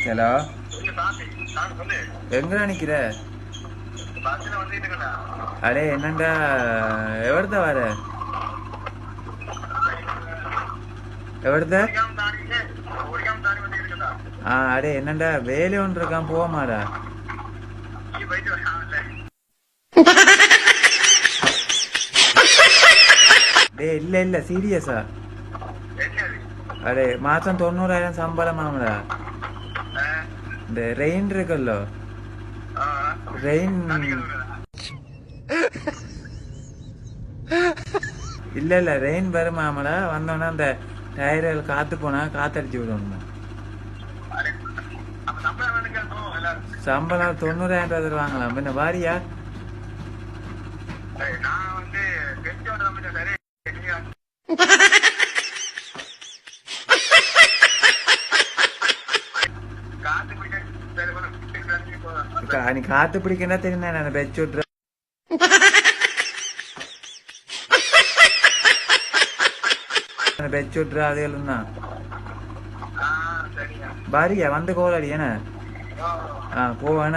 Hello, எங்கடா நிக்கிற? அடே என்னண்டா, எவர்தான் வர? எவர்தான்? அடே என்னண்டா, வேலை ஒன்று இருக்கான், போமாடா. டே இல்ல இல்ல சீரியஸா. அடே மாசம் 90,000 சம்பளமாமடா. இந்த ரெயின் இருக்குல்ல, ரெயின் இல்ல இல்ல ரெயின் வருமாமடா. வந்தோன்னா அந்த டயர்கள் காத்து போனா காத்தடிச்சு விடணும். சம்பளம் 90,000 ரூபாய் தருவாங்களாம். பின்ன வாரியா? நீ காத்து பிடிக்கனா தெரியும், நான் பெச்சு விட்டுற. பெச்சு விட்டுற அதுகளும் தான். பாரியா வந்து கோலடி என்ன போவான.